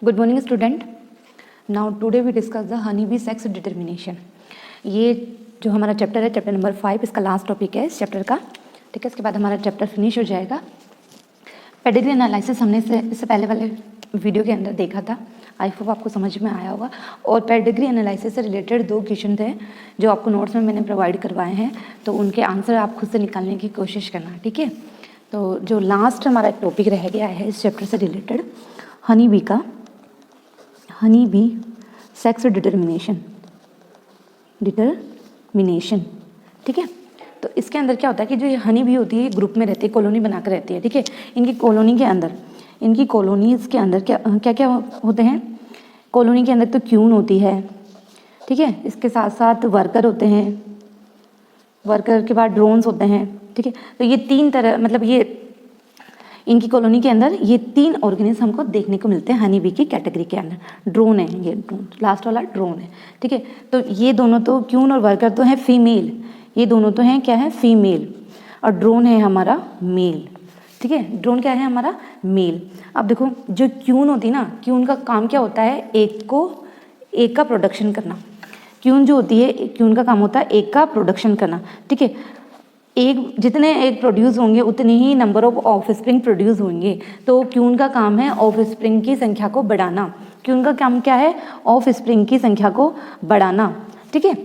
Good morning student. Now today we discuss the honey bee sex determination. ये जो हमारा chapter है, chapter number 5, इसका लास्ट टॉपिक है इस चैप्टर का। ठीक है, इसके बाद हमारा चैप्टर फिनिश हो जाएगा। पेडिग्री एनालिसिस हमने इससे पहले वाले वीडियो के अंदर देखा था। आई होप आपको समझ में आया होगा। और पेडिग्री एनालिसिस से रिलेटेड 2 क्वेश्चन थे जो आपको नोट्स में मैंने प्रोवाइड करवाए हैं, तो उनके आंसर आप खुद से निकालने की कोशिश करना। ठीक है, तो जो लास्ट हमारा टॉपिक रह गया है इस चैप्टर से रिलेटेड, हनी बी का, हनी बी सेक्स डिटर्मिनेशन। ठीक है, तो इसके अंदर क्या होता है कि जो ये हनी बी होती है ग्रुप में रहती है, कॉलोनी बनाकर रहती है। ठीक है, इनकी कॉलोनी के अंदर, इनकी कॉलोनीज़ के अंदर क्या क्या होते हैं। कॉलोनी के अंदर तो क्यून होती है। ठीक है, इसके साथ साथ वर्कर होते हैं, वर्कर के बाद ड्रोन्स होते हैं। ठीक है, तो ये 3 तरह, मतलब ये इनकी कॉलोनी के अंदर ये 3 ऑर्गेनिज्म हमको देखने को मिलते हैं हनी बी की कैटेगरी के अंदर। ड्रोन है, ये ड्रोन लास्ट वाला ड्रोन है। ठीक है, तो ये दोनों तो क्यून और वर्कर तो हैं फीमेल, ये दोनों तो हैं क्या है, फीमेल, और ड्रोन है हमारा मेल। ठीक है, ड्रोन क्या है हमारा, मेल। अब देखो, जो क्यून होती है ना, क्यून का काम क्या होता है, एक का प्रोडक्शन करना। क्यून जो होती है, क्यून का काम होता है एक का प्रोडक्शन करना। ठीक है, जितने एग प्रोड्यूस होंगे उतने ही नंबर ऑफ ऑफस्प्रिंग प्रोड्यूस होंगे। तो क्यून का काम है ऑफस्प्रिंग की संख्या को बढ़ाना। क्यून का काम क्या है, ऑफस्प्रिंग की संख्या को बढ़ाना। ठीक है,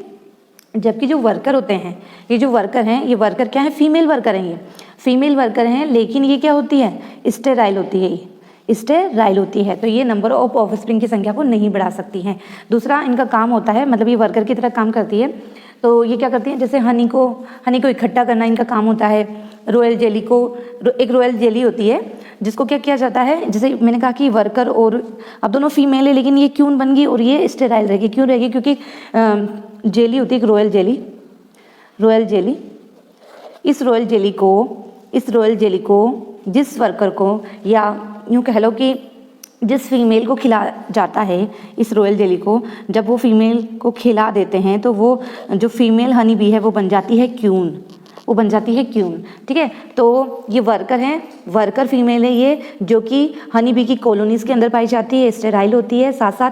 जबकि जो वर्कर होते हैं, ये जो वर्कर हैं, ये वर्कर क्या है, फीमेल वर्कर हैं, ये फीमेल वर्कर हैं, लेकिन ये क्या होती है, स्टेराइल होती है, ये स्टेराइल होती है। तो ये नंबर ऑफ ऑफस्प्रिंग की संख्या को नहीं बढ़ा सकती हैं। दूसरा इनका काम होता है, मतलब ये वर्कर की तरह काम करती है। तो ये क्या करती हैं, जैसे हनी को इकट्ठा करना इनका काम होता है। रॉयल जेली को, एक रॉयल जेली होती है जिसको क्या किया जाता है, जैसे मैंने कहा कि वर्कर और अब दोनों फीमेल है, लेकिन ये क्यून बन गई और ये स्टेराइल रहेगी। क्यों रहेगी, क्योंकि जेली होती है एक रॉयल जेली। इस रॉयल जेली को जिस वर्कर को, या यूँ कह लो कि जिस फीमेल को खिला जाता है, इस रॉयल जेली को जब वो फीमेल को खिला देते हैं, तो वो जो फीमेल हनी बी है वो बन जाती है क्यून, ठीक है, तो ये वर्कर हैं, वर्कर फीमेल है ये, जो कि हनी बी की कॉलोनीज़ के अंदर पाई जाती है, स्टेराइल होती है। साथ साथ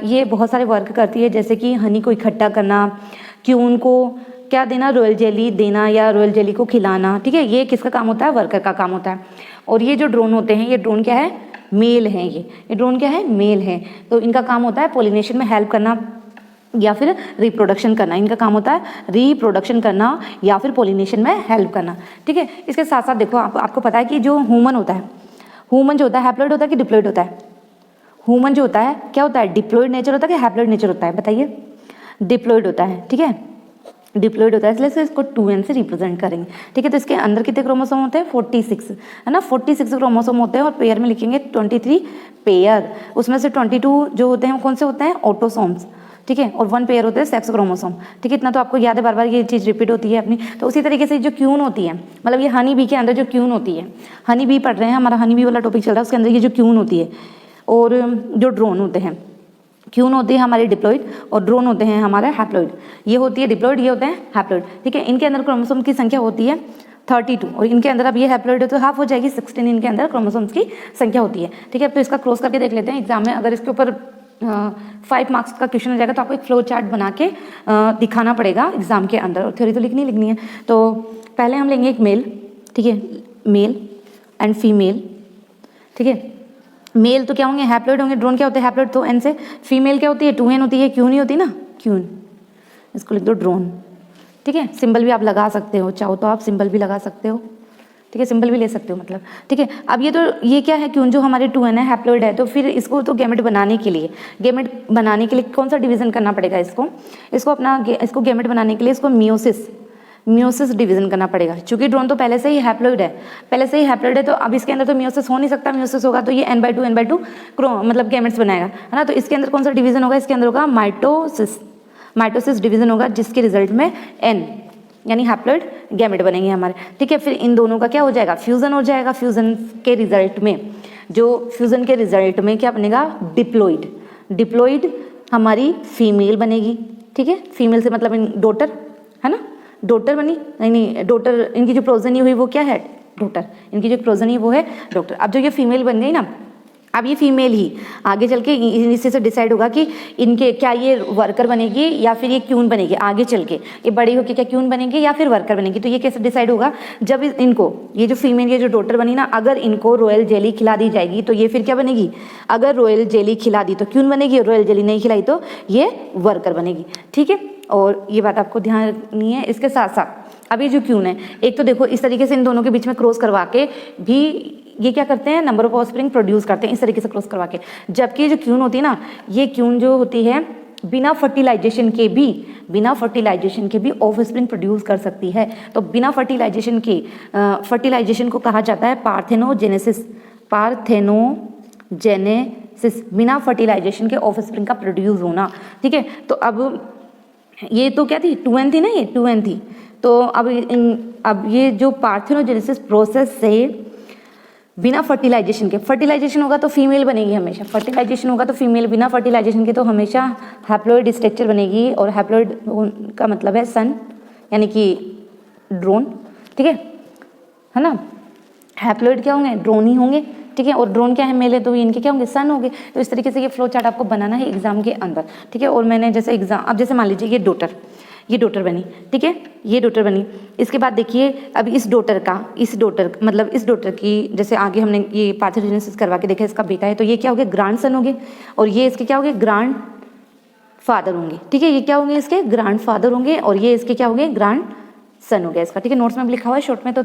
ये बहुत सारे वर्क करती है, जैसे कि हनी को इकट्ठा करना, क्यून को क्या देना, रॉयल जेली देना, या रॉयल जेली को खिलाना। ठीक है, ये किसका काम होता है, वर्कर का काम होता है। और ये जो ड्रोन होते हैं, ये ड्रोन क्या है, मेल हैं। ये ड्रोन क्या है, मेल है। तो इनका काम होता है पॉलिनेशन में हेल्प करना या फिर रिप्रोडक्शन करना। इनका काम होता है रिप्रोडक्शन करना या फिर पॉलिनेशन में हेल्प करना। ठीक है, इसके साथ साथ देखो, आपको पता है कि जो ह्यूमन होता है, हैप्लॉइड होता है कि डिप्लॉइड होता है। ह्यूमन जो होता है क्या होता है, डिप्लॉइड नेचर होता है कि हैप्लॉइड नेचर होता है, बताइए। डिप्लॉइड होता है। ठीक है, डिप्लॉइड होता है, इसलिए इसको 2n से रिप्रेजेंट करेंगे। ठीक है, तो इसके अंदर कितने क्रोमोसोम होते हैं, 46 है ना, 46 क्रोमोसोम होते हैं, और पेयर में लिखेंगे 23 पेयर। उसमें से 22 जो होते हैं वो कौन से होते हैं, ऑटोसोम्स। ठीक है, और 1 पेयर होते हैं सेक्स क्रोमोसोम। ठीक है, इतना तो आपको याद है, बार बार ये चीज़ रिपीट होती है अपनी। तो उसी तरीके से जो क्यून होती है, मतलब ये हनी बी के अंदर जो क्यून होती है, हनी बी पढ़ रहे हैं, हमारा हनी बी वाला टॉपिक चल रहा है, उसके अंदर ये जो क्यून होती है, और जो ड्रोन होते हैं, क्यून होती है हमारे डिप्लॉइड और ड्रोन होते हैं हमारे हैप्लॉइड। ये होती है डिप्लॉइड, ये होते हैं हैप्लॉइड। ठीक है, इनके अंदर क्रोमोसोम की संख्या होती है 32, और इनके अंदर अब ये हैप्लॉइड है तो हाफ हो जाएगी, 16 इनके अंदर क्रोमोसोम्स की संख्या होती है। ठीक है, तो इसका क्रॉस करके देख लेते हैं एग्जाम में। अगर इसके ऊपर 5 मार्क्स का क्वेश्चन हो जाएगा तो आपको एक फ्लो चार्ट बना के दिखाना पड़ेगा एग्जाम के अंदर, और थ्योरी तो लिखनी है। तो पहले हम लेंगे एक मेल, ठीक है, मेल एंड फीमेल। ठीक है, मेल तो क्या होंगे, हैप्लॉइड होंगे। ड्रोन क्या होते हैं, हैप्लॉइड, तो एन से। फीमेल क्या होती है, 2n होती है, क्यून नहीं होती ना, क्यून। इसको लिख दो ड्रोन। ठीक है, सिंबल भी आप लगा सकते हो, चाहो तो आप सिंबल भी लगा सकते हो। ठीक है, सिंबल भी ले सकते हो मतलब। ठीक है, अब ये क्या है, क्यून जो हमारे 2n है, हैप्लॉइड है, तो फिर इसको तो गैमेट बनाने के लिए कौन सा डिवीजन करना पड़ेगा, इसको गैमेट बनाने के लिए इसको मियोसिस डिवीजन करना पड़ेगा। चूंकि ड्रोन तो पहले से ही हैप्लॉइड है, तो अब इसके अंदर तो मियोसिस हो नहीं सकता। मियोसिस होगा तो ये n/2 मतलब गैमेट्स बनाएगा, है ना। तो इसके अंदर कौन सा डिवीजन होगा, इसके अंदर होगा माइटोसिस डिवीजन होगा, जिसके रिजल्ट में n यानी हैप्लॉइड गैमेट बनेंगे हमारे। ठीक है, फिर इन दोनों का क्या हो जाएगा, फ्यूजन हो जाएगा। फ्यूजन के रिजल्ट में क्या बनेगा, डिप्लॉइड हमारी फीमेल बनेगी। ठीक है, फीमेल से मतलब डॉटर है ना, डॉटर बनी, नहीं डॉटर, इनकी जो प्रोजनी हुई वो क्या है, डॉटर। इनकी जो प्रोजनी वो है डॉटर। अब जो ये फीमेल बन गई ना, अब ये फीमेल ही आगे चल के इसी से डिसाइड होगा कि इनके क्या ये वर्कर बनेगी या फिर ये क्यून बनेगी। आगे चल के ये बड़ी होकर क्या क्यून बनेगी या फिर वर्कर बनेगी। तो ये कैसे डिसाइड होगा, जब इनको ये जो फीमेल ये जो डॉटर बनी ना, अगर इनको रॉयल जेली खिला दी जाएगी तो ये फिर क्या बनेगी, अगर रॉयल जेली खिला दी तो क्यून बनेगी, और रॉयल जेली नहीं खिलाई तो ये वर्कर बनेगी। ठीक है, और ये बात आपको ध्यान रखनी है। इसके साथ साथ अब ये जो क्यून है, एक तो देखो इस तरीके से इन दोनों के बीच में क्रॉस करवा के भी ये क्या करते हैं, नंबर ऑफ ऑफस्प्रिंग प्रोड्यूस करते हैं इस तरीके से क्रॉस करवा के। जबकि जो क्यून होती है ना, ये क्यून जो होती है बिना फर्टिलाइजेशन के भी ऑफस्प्रिंग प्रोड्यूस कर सकती है। तो बिना फर्टिलाइजेशन के फर्टिलाइजेशन को कहा जाता है पार्थेनोजेनेसिस। बिना फर्टिलाइजेशन के ऑफस्प्रिंग का प्रोड्यूस होना। ठीक है, तो अब ये तो क्या थी, 2n थी ना, ये 2n थी। तो अब ये जो पार्थेनोजेनेसिस प्रोसेस से बिना फर्टिलाइजेशन के, फर्टिलाइजेशन होगा तो फीमेल बनेगी हमेशा, फर्टिलाइजेशन होगा तो फीमेल, बिना फर्टिलाइजेशन के तो हमेशा हैप्लॉइड स्ट्रक्चर बनेगी। और हैप्लॉइड का मतलब है सन, यानी कि ड्रोन। ठीक है ना, हैप्लॉइड क्या होंगे, ड्रोन ही होंगे। ठीक है, और ड्रोन क्या है, मेल है, तो इनके क्या होंगे, सन होंगे। तो इस तरीके से ये फ्लो चार्ट आपको बनाना है एग्जाम के अंदर। ठीक है, और मैंने जैसे एग्जाम, अब जैसे मान लीजिए ये डॉटर बनी। ठीक है, ये डॉटर बनी। इसके बाद देखिए अब इस डॉटर की जैसे आगे हमने ये पार्थेनोजेनेसिस करवा के देखा, इसका बेटा है, तो ये क्या हो गया, ग्रैंड सन होंगे, और ये इसके क्या होंगे, ग्रैंड फादर होंगे। ठीक है, ये क्या होंगे, इसके ग्रैंड फादर होंगे, और ये इसके क्या होंगे, ग्रैंड सन हो गया इसका। ठीक है, नोट्स में भी लिखा हुआ है शॉर्ट में, तो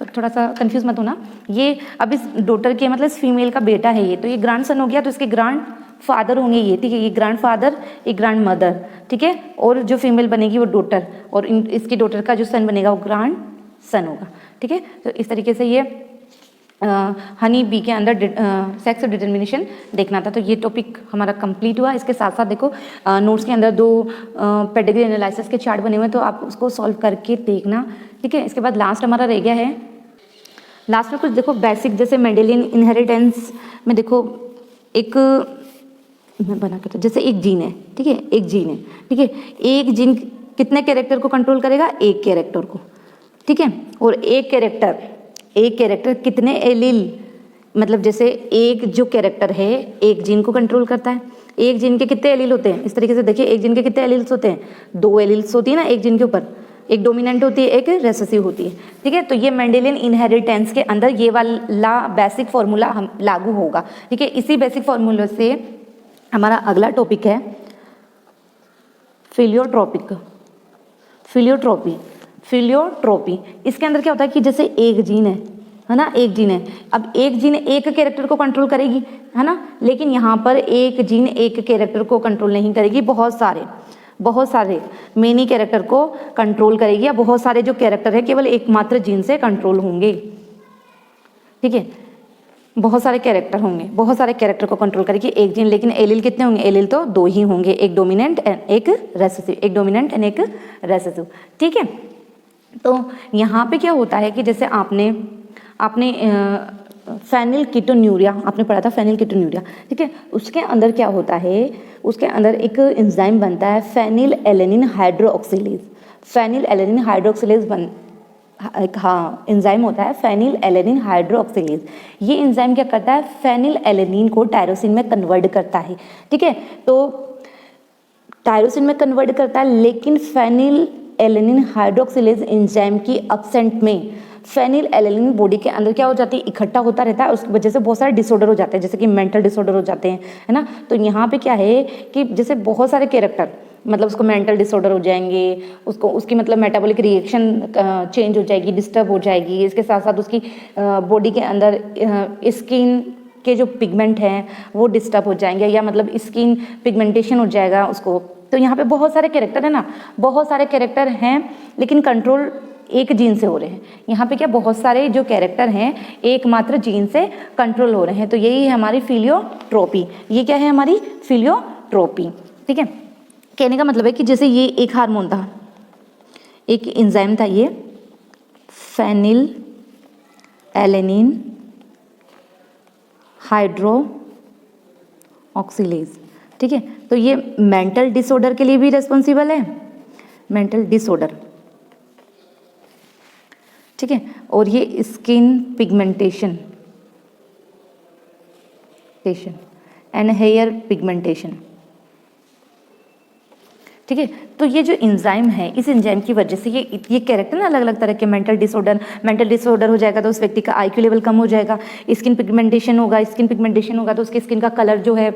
थोड़ा सा कंफ्यूज मत होना। ये अब इस डॉटर के मतलब इस फीमेल का बेटा है ये, तो ये ग्रैंड सन हो गया, तो इसके ग्रैंड फादर होंगे ये। ठीक है, ये ग्रैंड फादर, ये ग्रैंड मदर। ठीक है, और जो फीमेल बनेगी वो डॉटर, और इसकी डॉटर का जो सन बनेगा वो ग्रैंड सन होगा। ठीक है, तो इस तरीके से ये हनी बी के अंदर सेक्स डिटर्मिनेशन देखना था। तो ये टॉपिक हमारा कंप्लीट हुआ। इसके साथ साथ देखो नोट्स के अंदर 2 पेडिग्री एनालिसिस के चार्ट बने हुए हैं, तो आप उसको सॉल्व करके देखना। ठीक है, इसके बाद लास्ट हमारा रह गया है, लास्ट में कुछ देखो बेसिक, जैसे मेंडेलियन इनहेरिटेंस में देखो एक मैं बना के, तो जैसे एक जीन है। ठीक है, एक जीन है। ठीक है, एक जीन कितने कैरेक्टर को कंट्रोल करेगा, एक कैरेक्टर को। ठीक है, और एक कैरेक्टर कितने एलील, मतलब जैसे एक जो कैरेक्टर है एक जीन को कंट्रोल करता है। एक जीन के कितने एलील होते हैं, इस तरीके से देखिए, एक जीन के कितने एलील्स होते हैं, 2 एलील्स होती है ना एक जीन के ऊपर, एक डोमिनेंट होती है, एक रेसेसिव होती है। ठीक है, तो ये मेंडेलियन इनहेरिटेंस के अंदर ये वाला बेसिक फॉर्मूला हम लागू होगा। ठीक है, इसी बेसिक फॉर्मूले से हमारा अगला टॉपिक है फिलियोट्रोपी। इसके अंदर क्या होता है कि जैसे एक जीन है ना, एक जीन है, अब एक जीन एक कैरेक्टर को कंट्रोल करेगी, है ना, लेकिन यहाँ पर एक जीन एक कैरेक्टर को कंट्रोल नहीं करेगी, बहुत सारे मेनी कैरेक्टर को कंट्रोल करेगी, या बहुत सारे जो कैरेक्टर है केवल एकमात्र जीन से कंट्रोल होंगे। ठीक है, बहुत सारे कैरेक्टर होंगे, बहुत सारे कैरेक्टर को कंट्रोल करेगी एक जीन, लेकिन एलील कितने होंगे, एलील तो 2 ही होंगे, एक डोमिनेंट एंड एक रेसेसिव। ठीक है, तो यहाँ पे क्या होता है कि जैसे आपने फेनिलकीटोन्यूरिया आपने पढ़ा था, फेनिलकीटोन्यूरिया। ठीक है, उसके अंदर क्या होता है, उसके अंदर एक एंजाइम बनता है फेनिलएलेनिन हाइड्रोक्सिलेज एंजाइम होता है फेनिलएलेनिन हाइड्रोक्सिलेज। ये एंजाइम क्या करता है, फेनिलएलेनिन को टायरोसिन में कन्वर्ट करता है। ठीक है, तो टायरोसिन में कन्वर्ट करता है, लेकिन फेनिलएलेनिन हाइड्रोक्सिलेज एंजाइम की एब्सेंट में फेनिलएलेनिन बॉडी के अंदर क्या हो जाती है, इकट्ठा होता रहता है, उसकी वजह से बहुत सारे डिसऑर्डर हो जाते हैं, जैसे कि मेंटल डिसऑर्डर हो जाते हैं, है ना। तो यहाँ पे क्या है कि जैसे बहुत सारे कैरेक्टर, मतलब उसको मेंटल डिसऑर्डर हो जाएंगे, उसकी मतलब मेटाबॉलिक रिएक्शन चेंज हो जाएगी, डिस्टर्ब हो जाएगी। इसके साथ साथ उसकी बॉडी के अंदर स्किन के जो पिगमेंट हैं वो डिस्टर्ब हो जाएंगे, या मतलब स्किन पिगमेंटेशन हो जाएगा उसको। तो यहाँ पे बहुत सारे कैरेक्टर है ना, बहुत सारे कैरेक्टर हैं, लेकिन कंट्रोल एक जीन से हो रहे हैं। यहाँ पे क्या बहुत सारे जो कैरेक्टर हैं एकमात्र जीन से कंट्रोल हो रहे हैं। तो यही है हमारी फिलियोट्रोपी। ये क्या है, हमारी फिलियोट्रोपी। ठीक है, कहने का मतलब है कि जैसे ये एक हार्मोन था, एक एंजाइम था, ये फेनिलएलेनिन हाइड्रोक्सिलेज। ठीक है, तो ये मेंटल डिसऑर्डर के लिए भी रिस्पॉन्सिबल है, मेंटल डिसऑर्डर। ठीक है, और ये skin pigmentation and hair pigmentation. ठीक है, तो ये जो एंजाइम है, इस एंजाइम की वजह से ये कैरेक्टर ना अलग अलग तरह के मेंटल डिसऑर्डर हो जाएगा तो उस व्यक्ति का आईक्यू लेवल कम हो जाएगा, स्किन पिगमेंटेशन होगा तो उसकी स्किन का कलर जो है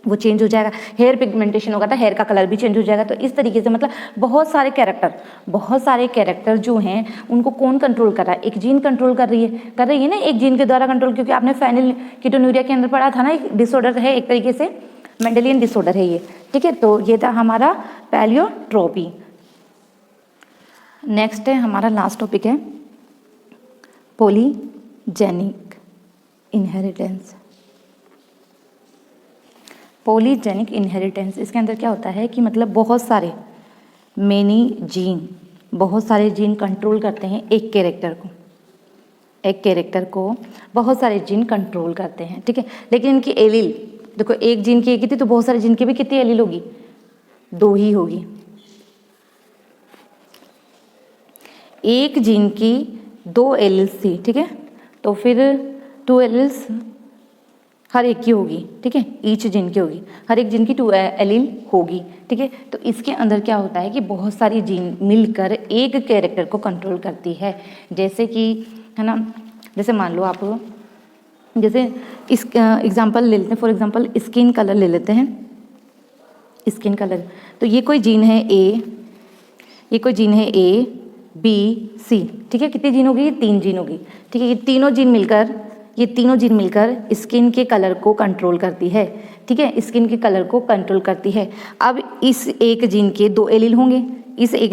वो चेंज हो जाएगा, हेयर पिगमेंटेशन होगा तो हेयर का कलर भी चेंज हो जाएगा। तो इस तरीके से मतलब बहुत सारे कैरेक्टर जो हैं उनको कौन कंट्रोल कर रहा है, एक जीन कंट्रोल कर रही है ना, एक जीन के द्वारा कंट्रोल, क्योंकि आपने फेनिलकीटोन्यूरिया के अंदर पढ़ा था ना, एक डिसऑर्डर है, एक तरीके से मेंडेलियन डिसऑर्डर है ये। ठीक है, तो ये था हमारा पैलियोट्रोपी। नेक्स्ट है हमारा लास्ट टॉपिक है पॉलीजेनिक इनहेरिटेंस। पॉलीजेनिक इनहेरिटेंस, इसके अंदर क्या होता है कि मतलब बहुत सारे जीन कंट्रोल करते हैं एक कैरेक्टर को बहुत सारे जीन कंट्रोल करते हैं। ठीक है, लेकिन इनकी एलील देखो, एक जीन की एक ही थी तो बहुत सारे जीन की भी कितनी एलील होगी, 2 ही होगी। एक जीन की 2 एलील्स थी, ठीक है, तो फिर 2 एलील्स हर एक की होगी। ठीक है, ईच जीन की होगी, हर एक जीन की 2 एलील होगी। ठीक है, तो इसके अंदर क्या होता है कि बहुत सारी जीन मिलकर एक कैरेक्टर को कंट्रोल करती है। जैसे कि है ना, जैसे मान लो आप, जैसे इस एग्जांपल ले लेते हैं, फॉर एग्जांपल स्किन कलर ले लेते हैं। स्किन कलर, तो ये कोई जीन है ए बी सी। ठीक है, कितनी जीन होगी, 3 जीन होगी। ठीक है, ये तीनों जीन मिलकर स्किन के कलर को कंट्रोल करती है। ठीक है, स्किन के कलर को कंट्रोल करती है। अब इस एक जीन के 2 एलील होंगे, इसके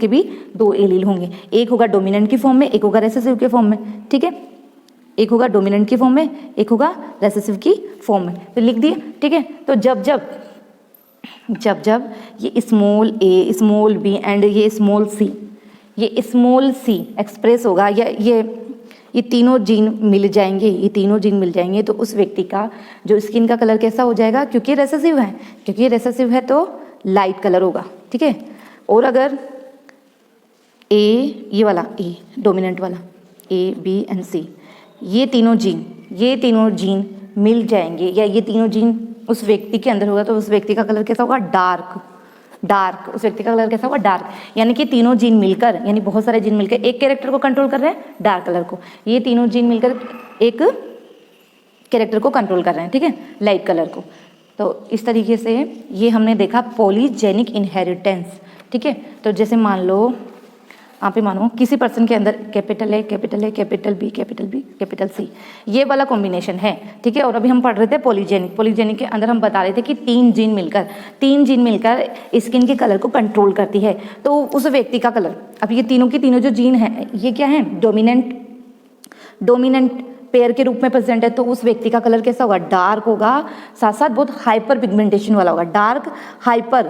भी 2 एलील होंगे। एक होगा डोमिनेंट की फॉर्म में, एक होगा रेसेसिव के फॉर्म में। ठीक है, एक होगा डोमिनेंट की फॉर्म में, एक होगा रेसेसिव की फॉर्म में, तो लिख दिए। ठीक है, तो जब ये small a, small b and ये स्मॉल सी एक्सप्रेस होगा, या ये तीनों जीन मिल जाएंगे, तो उस व्यक्ति का जो स्किन का कलर कैसा हो जाएगा, क्योंकि रेसेसिव है तो लाइट कलर होगा। ठीक है, और अगर ये वाला ए डोमिनेंट वाला ए बी एंड सी, ये तीनों जीन मिल जाएंगे, या ये तीनों जीन उस व्यक्ति के अंदर होगा, तो उस व्यक्ति का कलर कैसा होगा, डार्क। उस व्यक्ति का कलर कैसा होगा, डार्क। यानी कि तीनों जीन मिलकर, यानी बहुत सारे जीन मिलकर एक कैरेक्टर को कंट्रोल कर रहे हैं, डार्क कलर को। ये तीनों जीन मिलकर एक कैरेक्टर को कंट्रोल कर रहे हैं, ठीक है, लाइट कलर को। तो इस तरीके से ये हमने देखा पॉलीजेनिक इनहेरिटेंस। ठीक है, तो जैसे मान लो आप ही मानो किसी पर्सन के अंदर capital A, capital B, capital C, ये वाला कॉम्बिनेशन है। ठीक है, और अभी हम पढ़ रहे थे पॉलीजेनिक के अंदर हम बता रहे थे कि 3 जीन मिलकर स्किन के कलर को कंट्रोल करती है। तो उस व्यक्ति का कलर, अब ये तीनों की तीनों जो जीन है ये क्या है, डोमिनेंट पेयर के रूप में प्रेजेंट है, तो उस व्यक्ति का कलर कैसा होगा, डार्क होगा, साथ साथ बहुत हाइपर पिगमेंटेशन वाला होगा, डार्क हाइपर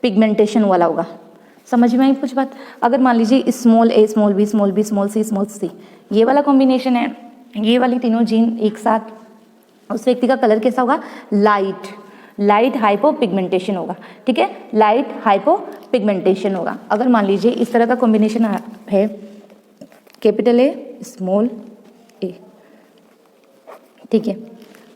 पिगमेंटेशन वाला होगा। समझ में आई कुछ बात? अगर मान लीजिए small a, small B, small C, ये वाला कॉम्बिनेशन है, ये वाली तीनों जीन एक साथ, उस व्यक्ति का कलर कैसा होगा, लाइट हाइपो पिगमेंटेशन होगा। ठीक है, लाइट हाइपो पिगमेंटेशन होगा। अगर मान लीजिए इस तरह का कॉम्बिनेशन है, कैपिटल ए, स्मॉल ए। ठीक है,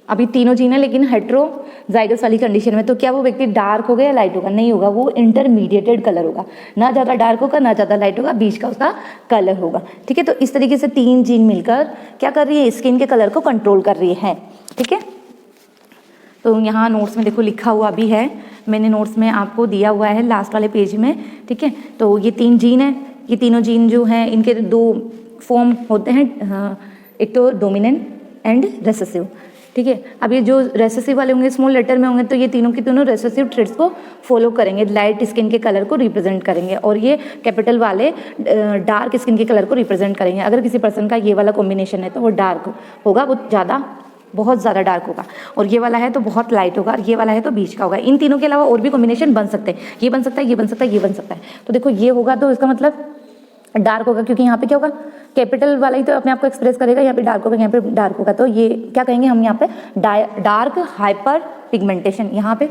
अभी तीनों जीन है लेकिन हेट्रोजाइगस वाली कंडीशन में, तो क्या वो व्यक्ति डार्क होगा या लाइट होगा? नहीं होगा, वो इंटरमीडिएटेड कलर होगा, ना ज़्यादा डार्क होगा ना ज़्यादा लाइट होगा, बीच का उसका कलर होगा। ठीक है, तो इस तरीके से 3 जीन मिलकर क्या कर रही है, स्किन के कलर को कंट्रोल कर रही है। ठीक है, तो यहाँ नोट्स में देखो लिखा हुआ भी है, मैंने नोट्स में आपको दिया हुआ है लास्ट वाले पेज में। ठीक है, तो ये 3 जीन है, ये तीनों जीन जो हैं इनके 2 फॉर्म होते हैं, एक तो डोमिनेंट एंड रेसेसिव। ठीक है, अब ये जो रेसेसिव वाले होंगे स्मॉल लेटर में होंगे, तो ये तीनों की तीनों रेसेसिव ट्रेड्स को फॉलो करेंगे, लाइट स्किन के कलर को रिप्रेजेंट करेंगे, और ये कैपिटल वाले डार्क स्किन के कलर को रिप्रेजेंट करेंगे। अगर किसी पर्सन का ये वाला कॉम्बिनेशन है तो वो डार्क होगा, वो बहुत ज़्यादा डार्क होगा, और ये वाला है तो बहुत लाइट होगा, और ये वाला है तो बीच का होगा। इन तीनों के अलावा और भी कॉम्बिनेशन बन सकते हैं, ये बन सकता है, ये बन सकता है, ये बन सकता है। तो देखो ये होगा तो इसका मतलब डार्क होगा, क्योंकि यहाँ पे क्या होगा, कैपिटल वाला ही तो अपने आप को एक्सप्रेस करेगा, यहाँ पे डार्क होगा, यहाँ पे डार्क होगा, तो ये क्या कहेंगे हम यहाँ पे डार्क हाइपर पिगमेंटेशन। यहाँ पे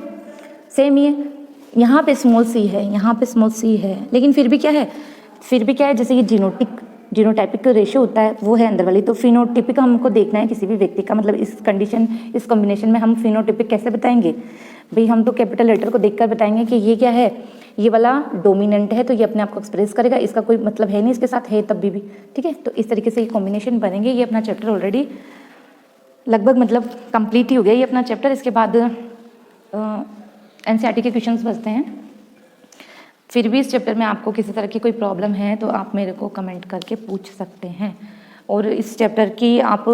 सेम ही है, यहाँ पे स्मॉल सी है, यहाँ पे स्मॉल सी है, लेकिन फिर भी क्या है, जैसे ये जीनोटिक जीनोटाइपिक रेशियो होता है वो है अंदर वाली। तो फिनोटिपिक हमको देखना है किसी भी व्यक्ति का, मतलब इस कंडीशन इस कॉम्बिनेशन में हम फिनोटिपिक कैसे बताएंगे भाई, हम तो कैपिटल लेटर को देखकर बताएंगे कि ये क्या है, ये वाला डोमिनेंट है तो ये अपने आप को एक्सप्रेस करेगा, इसका कोई मतलब है नहीं इसके साथ, है तब भी। ठीक है, तो इस तरीके से ये कॉम्बिनेशन बनेंगे। ये अपना चैप्टर ऑलरेडी लगभग मतलब कंप्लीट ही हो गया ये अपना चैप्टर। इसके बाद एनसीईआरटी के क्वेश्चंस बचते हैं। फिर भी इस चैप्टर में आपको किसी तरह की कोई प्रॉब्लम है तो आप मेरे को कमेंट करके पूछ सकते हैं। और इस चैप्टर की आप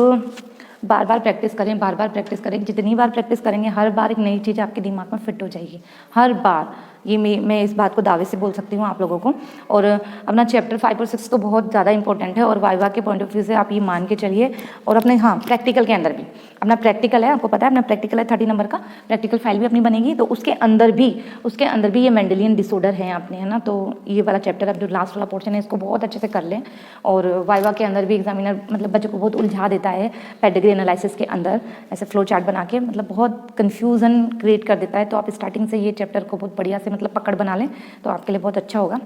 बार बार प्रैक्टिस करें, बार बार प्रैक्टिस करें। जितनी बार प्रैक्टिस करेंगे हर बार एक नई चीज़ आपके दिमाग में फिट हो जाएगी, हर बार। ये मैं इस बात को दावे से बोल सकती हूँ आप लोगों को। और अपना चैप्टर 5 और 6 तो बहुत ज़्यादा इंपॉर्टेंट है, और वाइवा के पॉइंट ऑफ व्यू से आप ये मान के चलिए। और अपने प्रैक्टिकल के अंदर भी अपना प्रैक्टिकल है, आपको पता है अपना प्रैक्टिकल है 30 नंबर का, प्रैक्टिकल फाइल भी अपनी बनेगी। तो उसके अंदर भी ये मेंडेलियन डिसऑर्डर है अपने, है ना। तो ये वाला चैप्टर अब जो लास्ट वाला पोर्शन है इसको बहुत अच्छे से कर लें। और वाइवा के अंदर भी एग्जामिनर मतलब बच्चों को बहुत उलझा देता है पेडिग्री एनालिसिस के अंदर, ऐसे फ्लो चार्ट बना के मतलब बहुत कन्फ्यूज़न क्रिएट कर देता है। तो आप स्टार्टिंग से ये चैप्टर को बहुत बढ़िया से मतलब पकड़ बना लें तो आपके लिए बहुत अच्छा होगा।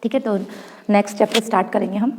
ठीक है, तो नेक्स्ट चैप्टर स्टार्ट करेंगे हम।